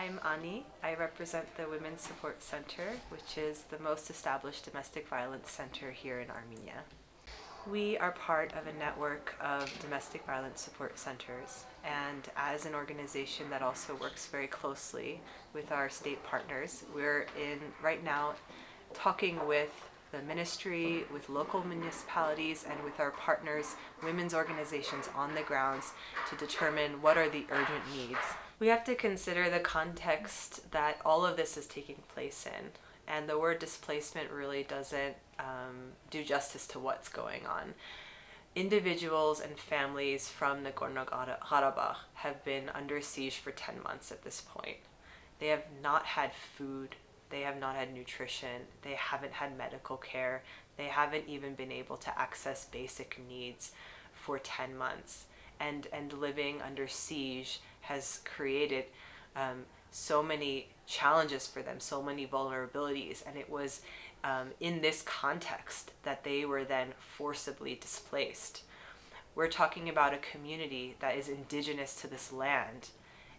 I'm Ani. I represent the Women's Support Center, which is the most established domestic violence center here in Armenia. We are part of a network of domestic violence support centers, and as an organization that also works very closely with our state partners, we're in right now talking with the ministry, with local municipalities, and with our partners, women's organizations on the grounds to determine what are the urgent needs. We have to consider the context that all of this is taking place in. And the word displacement really doesn't do justice to what's going on. Individuals and families from Nagorno-Karabakh have been under siege for 10 months at this point. They have not had food, they have not had nutrition, they haven't had medical care, they haven't even been able to access basic needs for 10 months. And living under siege has created so many challenges for them, so many vulnerabilities, and it was in this context that they were then forcibly displaced. We're talking about a community that is indigenous to this land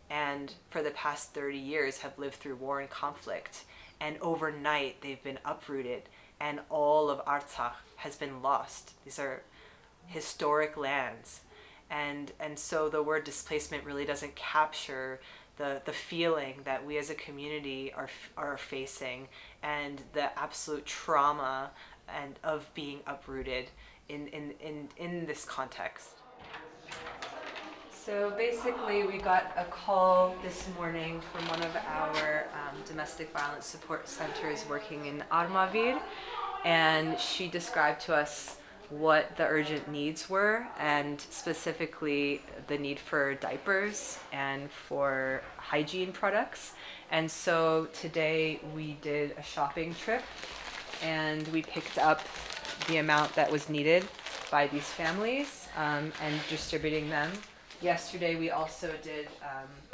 and for the past 30 years have lived through war and conflict, and overnight they've been uprooted and all of Artsakh has been lost. These are historic lands, and so the word displacement really doesn't capture the feeling that we as a community are facing, and the absolute trauma and of being uprooted in this context. So basically, we got a call this morning from one of our domestic violence support centers working in Armavir, and she described to us what the urgent needs were, and specifically the need for diapers and for hygiene products. And so today we did a shopping trip and we picked up the amount that was needed by these families and distributing them. Yesterday we also did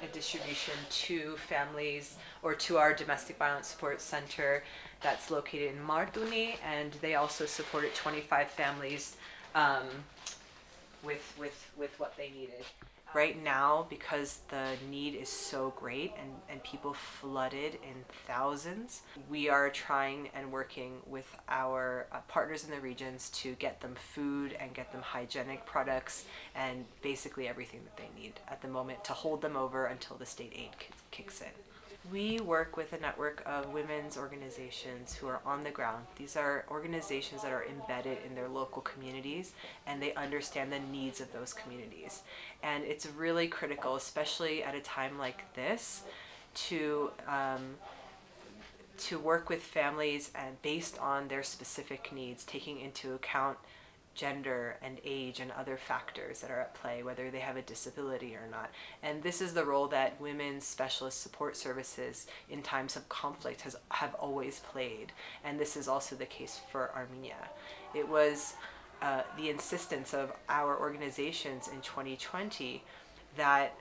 a distribution to families, or to our domestic violence support center that's located in Marduni, and they also supported 25 families with what they needed. Right now, because the need is so great and people flooded in thousands, we are trying and working with our partners in the regions to get them food and get them hygienic products and basically everything that they need at the moment to hold them over until the state aid kicks in. We work with a network of women's organizations who are on the ground. These are organizations that are embedded in their local communities, and they understand the needs of those communities. And it's really critical, especially at a time like this, to work with families and based on their specific needs, taking into account gender and age and other factors that are at play, whether they have a disability or not. And this is the role that women's specialist support services in times of conflict have always played. And this is also the case for Armenia. It was the insistence of our organizations in 2020 that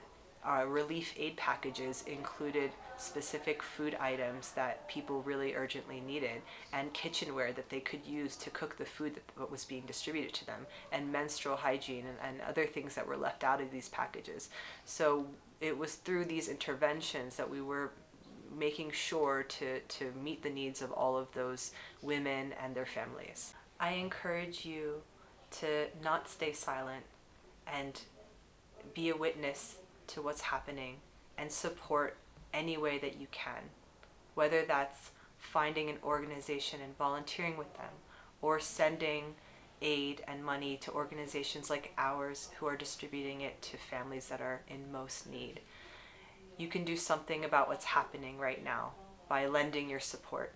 relief aid packages included specific food items that people really urgently needed, and kitchenware that they could use to cook the food that was being distributed to them, and menstrual hygiene and other things that were left out of these packages. So it was through these interventions that we were making sure to meet the needs of all of those women and their families. I encourage you to not stay silent and be a witness to what's happening and support any way that you can, whether that's finding an organization and volunteering with them, or sending aid and money to organizations like ours who are distributing it to families that are in most need. You can do something about what's happening right now by lending your support.